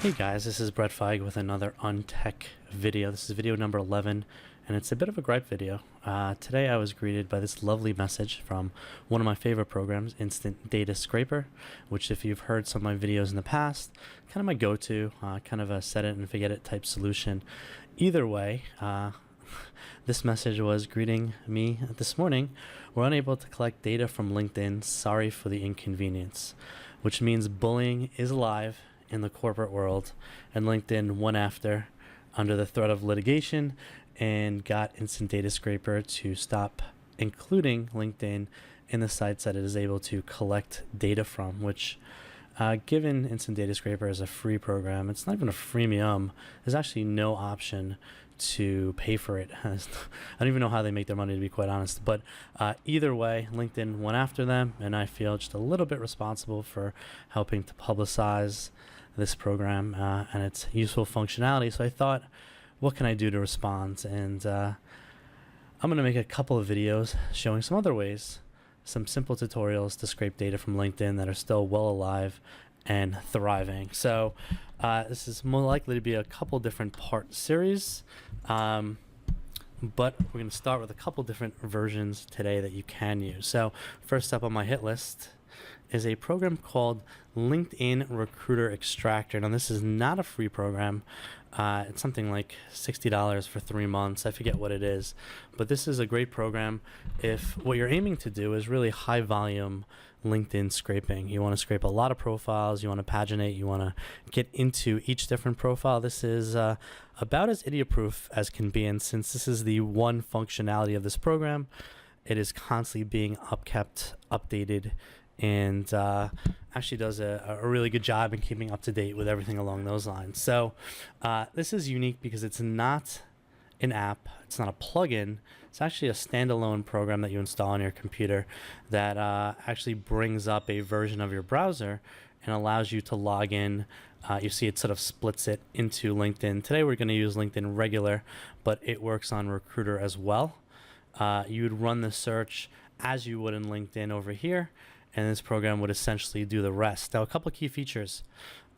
Hey guys, this is Brett Feig with another UnTech video. This is video number 11, and it's a bit of a gripe video. Today I was greeted by this lovely message from one of my favorite programs, Instant Data Scraper, which if you've heard some of my videos in the past, kind of my go-to, kind of a set it and forget it type solution. Either way, this message was greeting me this morning. We're unable to collect data from LinkedIn. Sorry for the inconvenience, which means bullying is alive in the corporate world, and LinkedIn went after under the threat of litigation and got Instant Data Scraper to stop including LinkedIn in the sites that it is able to collect data from, which given Instant Data Scraper as a free program, it's not even a freemium. There's actually no option to pay for it. I don't even know how they make their money, to be quite honest, but either way, LinkedIn went after them, and I feel just a little bit responsible for helping to publicize this program and its useful functionality. So I thought, what can I do to respond? And I'm going to make a couple of videos showing some other ways, some simple tutorials to scrape data from LinkedIn that are still well alive and thriving. So this is more likely to be a couple different part series, but we're going to start with a couple different versions today that you can use. So first up on my hit list is a program called LinkedIn Recruiter Extractor. Now this is not a free program. It's something like $60 for 3 months. I forget what it is, but this is a great program if what you're aiming to do is really high volume LinkedIn scraping. You want to scrape a lot of profiles, you want to paginate, you want to get into each different profile. This is about as idiot-proof as can be, and since this is the one functionality of this program, it is constantly being updated, and actually does a really good job in keeping up to date with everything along those lines. So this is unique because it's not an app, it's not a plugin, it's actually a standalone program that you install on your computer that actually brings up a version of your browser and allows you to log in. You see it sort of splits it into LinkedIn. Today we're going to use LinkedIn Regular, but it works on Recruiter as well. You would run the search as you would in LinkedIn over here, and this program would essentially do the rest. Now, a couple of key features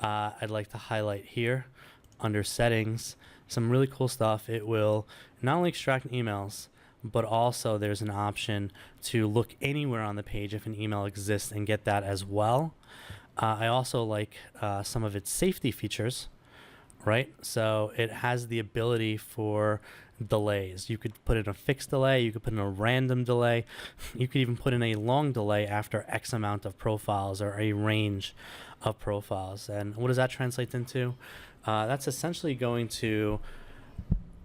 I'd like to highlight here under settings. Some really cool stuff. It will not only extract emails, but also there's an option to look anywhere on the page if an email exists and get that as well. I also like some of its safety features, right? So it has the ability for delays. You could put in a fixed delay, you could put in a random delay, you could even put in a long delay after X amount of profiles or a range of profiles. And what does that translate into? That's essentially going to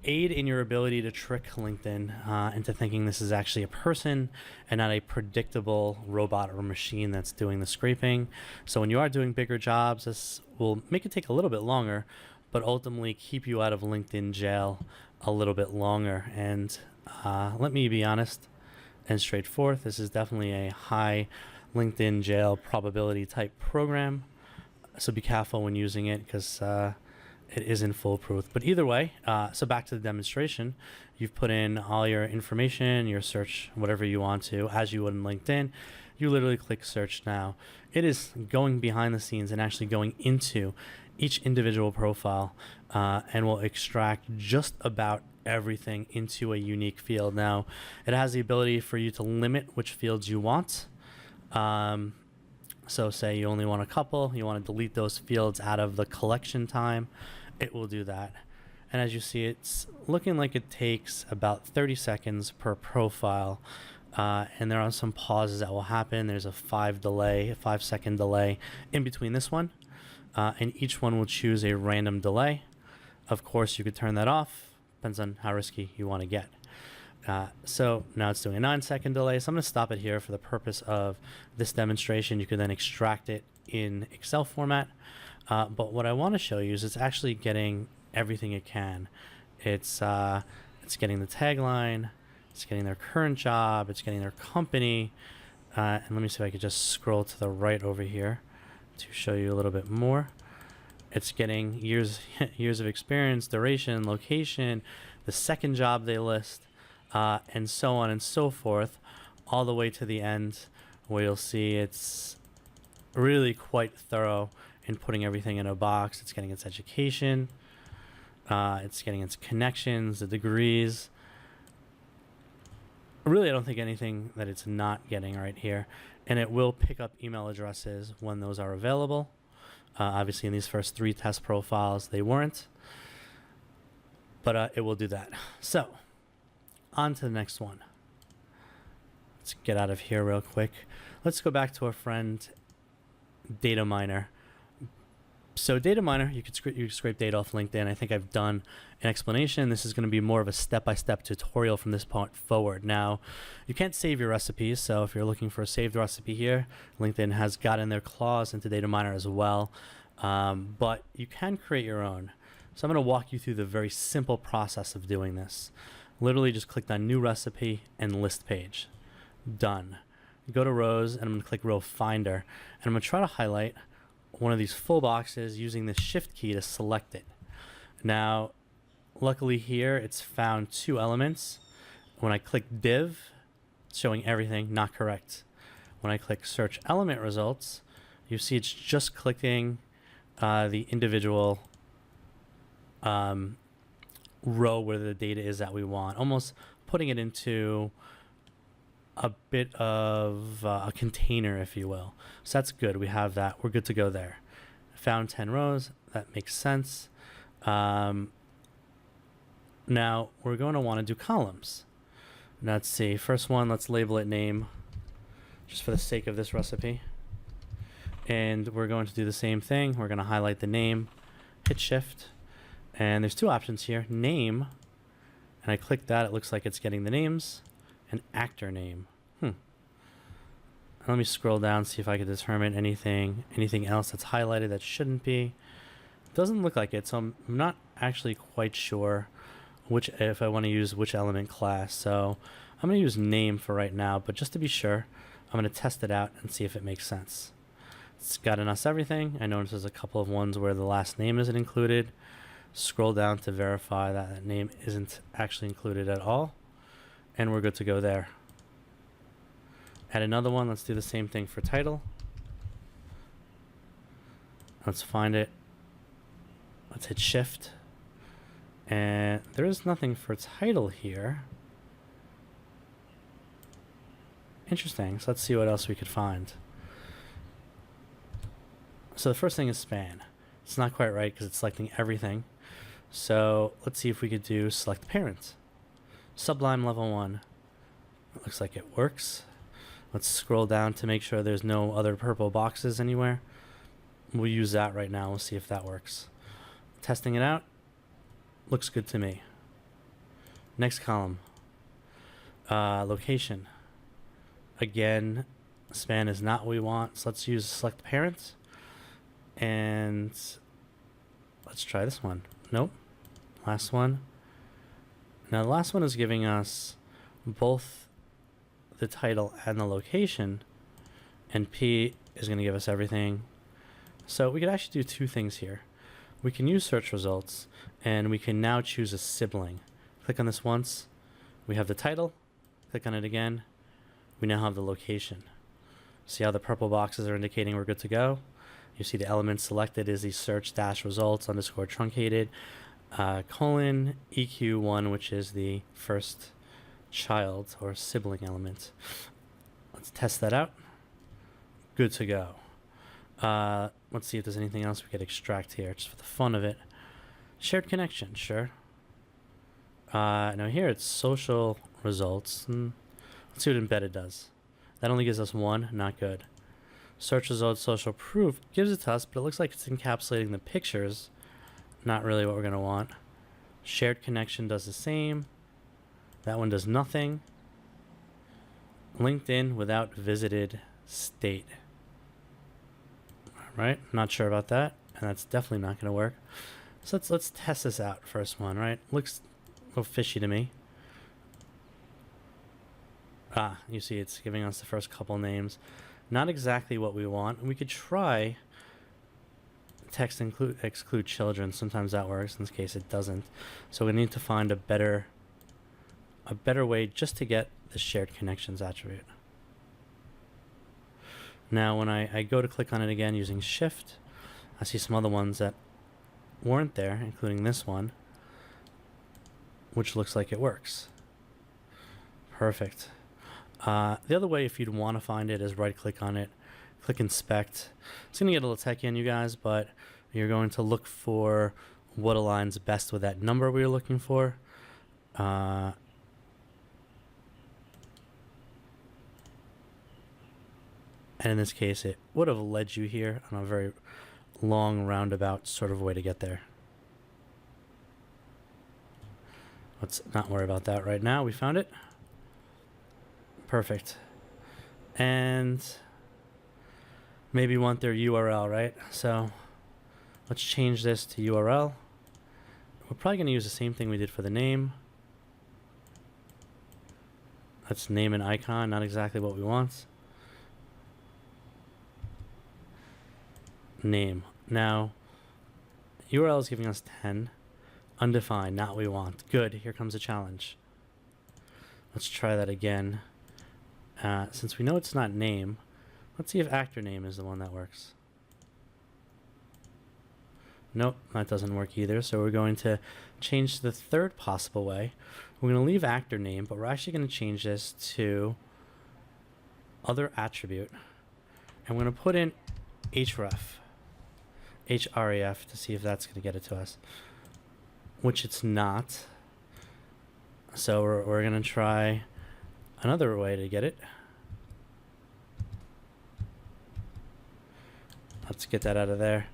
aid in your ability to trick LinkedIn into thinking this is actually a person and not a predictable robot or machine that's doing the scraping. So when you are doing bigger jobs, this will make it take a little bit longer, but ultimately keep you out of LinkedIn jail a little bit longer. And let me be honest and straightforward, this is definitely a high LinkedIn jail probability type program, so be careful when using it because it isn't foolproof. But either way, so back to the demonstration, you've put in all your information, your search, whatever you want to, as you would in LinkedIn. You literally click search now. It is going behind the scenes and actually going into each individual profile and will extract just about everything into a unique field. Now, it has the ability for you to limit which fields you want. So say you only want a couple, you want to delete those fields out of the collection time, it will do that. And as you see, it's looking like it takes about 30 seconds per profile. And there are some pauses that will happen. There's a 5-second delay in between this one. And each one will choose a random delay. Of course, you could turn that off. Depends on how risky you want to get. So now it's doing a 9-second delay. So I'm going to stop it here for the purpose of this demonstration. You can then extract it in Excel format. But what I want to show you is it's actually getting everything it can. It's getting the tagline. It's getting their current job. It's getting their company. And let me see if I could just scroll to the right over here to show you a little bit more. It's getting years of experience, duration, location, the second job they list, and so on and so forth, all the way to the end where you'll see it's really quite thorough inputting everything in a box. It's getting its education. It's getting its connections, the degrees. Really, I don't think anything that it's not getting right here. And it will pick up email addresses when those are available. Obviously, in these first 3 test profiles, they weren't. But it will do that. So, on to the next one. Let's get out of here real quick. Let's go back to our friend Data Miner. So Data Miner, you could scrape data off LinkedIn. I think I've done an explanation. This is going to be more of a step-by-step tutorial from this point forward. Now, you can't save your recipes, so if you're looking for a saved recipe here, LinkedIn has gotten their claws into Data Miner as well. But you can create your own. So I'm going to walk you through the very simple process of doing this. Literally just click on New Recipe and List Page. Done. Go to Rows, and I'm going to click Row Finder. And I'm going to try to highlight one of these full boxes using the Shift key to select it. Now, luckily here, it's found 2 elements. When I click Div, it's showing everything, not correct. When I click Search Element Results, you see it's just clicking the individual row where the data is that we want, almost putting it into a bit of a container, if you will. So that's good. We have that. We're good to go there. Found 10 rows. That makes sense. Now we're going to want to do columns. Now, let's see. First one, let's label it name, just for the sake of this recipe. And we're going to do the same thing. We're going to highlight the name, hit Shift, and there's 2 options here. Name, and I click that. It looks like it's getting the names. An actor name. Let me scroll down, see if I can determine anything else that's highlighted that shouldn't be. Doesn't look like it, so I'm not actually quite sure if I want to use which element class. So I'm going to use name for right now, but just to be sure, I'm going to test it out and see if it makes sense. It's gotten us everything. I noticed there's a couple of ones where the last name isn't included. Scroll down to verify that that name isn't actually included at all. And we're good to go there. Add another one. Let's do the same thing for title. Let's find it. Let's hit Shift. And there is nothing for title here. Interesting. So let's see what else we could find. So the first thing is span. It's not quite right because it's selecting everything. So let's see if we could do select parent. Sublime level 1. It looks like it works. Let's scroll down to make sure there's no other purple boxes anywhere. We'll use that right now. We'll see if that works. Testing it out. Looks good to me. Next column. Location. Again, span is not what we want. So let's use select parent. And let's try this one. Nope. Last one. Now the last one is giving us both the title and the location, and P is going to give us everything. So we could actually do 2 things here. We can use search results, and we can now choose a sibling. Click on this once. We have the title. Click on it again. We now have the location. See how the purple boxes are indicating we're good to go? You see the element selected is the search dash results underscore truncated colon EQ1, which is the first child or sibling element. Let's test that out. Good to go. Let's see if there's anything else we could extract here, just for the fun of it. Shared connection, sure. Now here it's social results. Let's see what embedded does. That only gives us 1, not good. Search results, social proof gives it to us, but it looks like it's encapsulating the pictures. Not really what we're going to want. Shared connection does the same. That one does nothing. LinkedIn without visited state. All right, not sure about that, and that's definitely not going to work. So let's test this out. First one, right? Looks a little fishy to me. You see, it's giving us the first couple names. Not exactly what we want. We could try text exclude children. Sometimes that works. In this case, it doesn't. So we need to find a better way just to get the shared connections attribute. Now, when I go to click on it again using Shift, I see some other ones that weren't there, including this one, which looks like it works. Perfect. The other way, if you'd want to find it, is right-click on it, click Inspect. It's going to get a little techy on you guys, but you're going to look for what aligns best with that number we were looking for. And in this case, it would have led you here on a very long roundabout sort of way to get there. Let's not worry about that right now. We found it. Perfect. And maybe you want their URL, right? So let's change this to URL. We're probably going to use the same thing we did for the name. Let's name an icon, not exactly what we want. Name. Now, URL is giving us 10. Undefined, not what we want. Good, here comes a challenge. Let's try that again. Since we know it's not name, let's see if actor name is the one that works. Nope, that doesn't work either. So we're going to change to the third possible way. We're going to leave actor name, but we're actually going to change this to other attribute. And we're going to put in href to see if that's going to get it to us, which it's not. So we're going to try another way to get it. Let's get that out of there.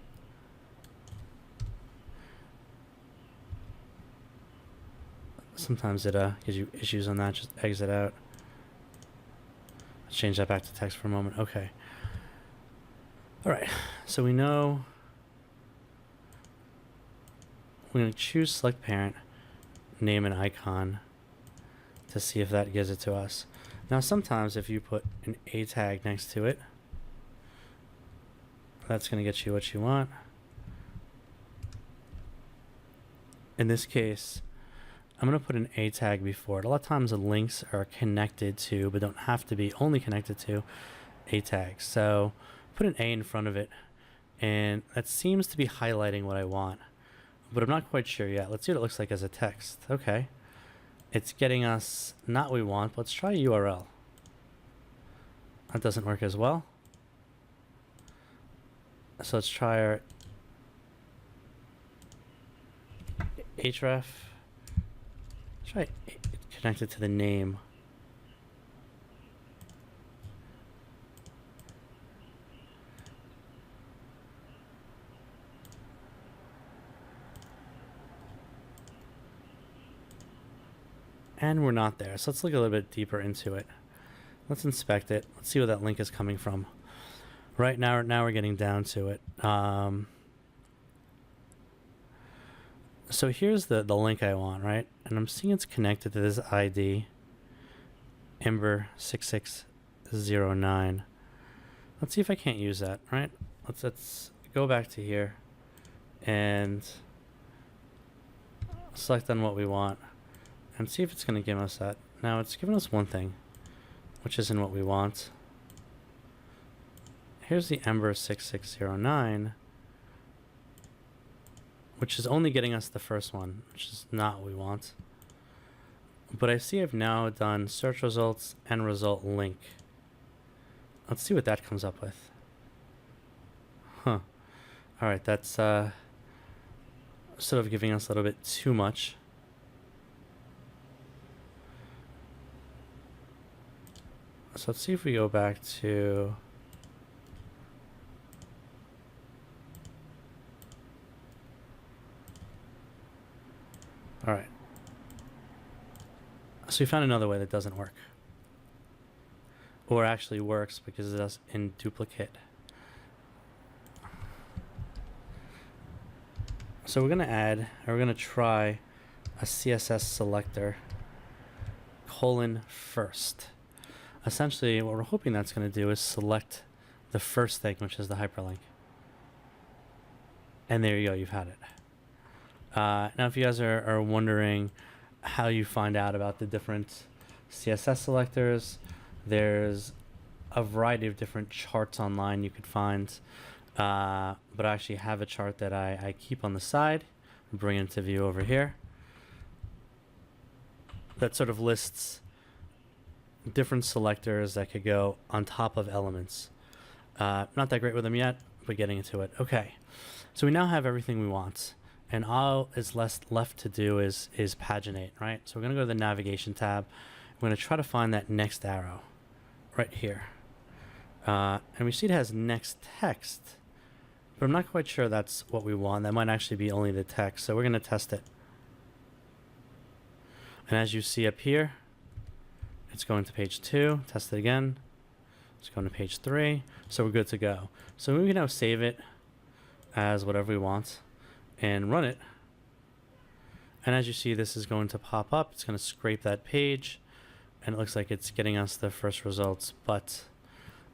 Sometimes it gives you issues on that. Just exit out. Let's change that back to text for a moment. Okay. All right. So we know we're going to choose select parent, name an icon to see if that gives it to us. Now, sometimes if you put an A tag next to it, that's going to get you what you want. In this case, I'm going to put an A tag before it. A lot of times the links are connected to, but don't have to be only connected to, A tags. So put an A in front of it, and that seems to be highlighting what I want, but I'm not quite sure yet. Let's see what it looks like as a text. Okay. It's getting us not what we want. Let's try URL. That doesn't work as well. So let's try our href. Try connect it to the name. And we're not there. So let's look a little bit deeper into it. Let's inspect it. Let's see where that link is coming from. Right now we're getting down to it. So here's the link I want, right? And I'm seeing it's connected to this ID, Ember6609. Let's see if I can't use that, right? Let's go back to here and select on what we want and see if it's going to give us that. Now it's giving us one thing, which isn't what we want. Here's the Ember6609, which is only getting us the first one, which is not what we want. But I see I've now done search results and result link. Let's see what that comes up with. Huh. All right, that's sort of giving us a little bit too much. So let's see if we go back to all right. So we found another way that doesn't work. Or actually works because it's in duplicate. So we're going to try a CSS selector :first. Essentially, what we're hoping that's going to do is select the first thing, which is the hyperlink. And there you go, you've had it. Now, if you guys are wondering how you find out about the different CSS selectors, there's a variety of different charts online you could find. but I actually have a chart that I keep on the side, bring it into view over here, that sort of lists different selectors that could go on top of elements. Not that great with them yet, but getting into it. Okay, so we now have everything we want, and all is left to do is paginate, right? So we're gonna go to the navigation tab. We're gonna try to find that next arrow right here. And we see it has next text, but I'm not quite sure that's what we want. That might actually be only the text, so we're gonna test it. And as you see up here, it's going to page 2, test it again. It's going to page 3, so we're good to go. So we can now save it as whatever we want and run it. And as you see, this is going to pop up. It's going to scrape that page, and it looks like it's getting us the first results. But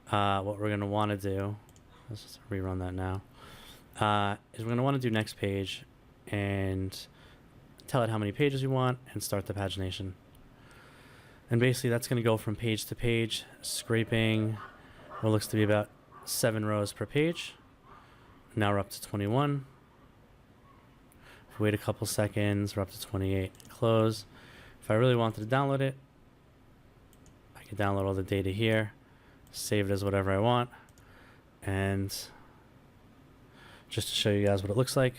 what we're going to want to do, let's just rerun that now, is we're going to want to do next page and tell it how many pages we want and start the pagination. And basically that's going to go from page to page, scraping what looks to be about 7 rows per page. Now we're up to 21. If we wait a couple seconds, we're up to 28. Close. If I really wanted to download it, I could download all the data here, save it as whatever I want, and just to show you guys what it looks like.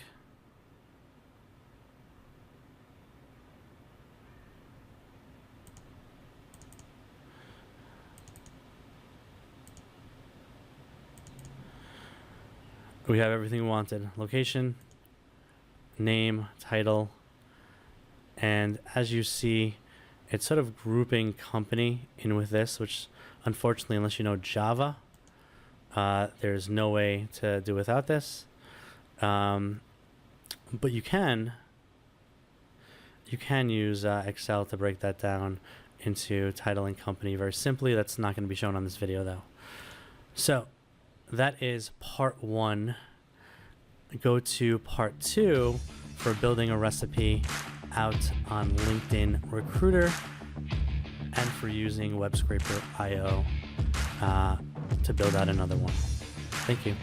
We have everything we wanted: location, name, title, and as you see, it's sort of grouping company in with this, which unfortunately, unless you know Java, there's no way to do without this. But you can use Excel to break that down into title and company very simply. That's not going to be shown on this video though. So that is part 1. Go to part 2 for building a recipe out on LinkedIn Recruiter and for using WebScraper.io to build out another one. Thank you.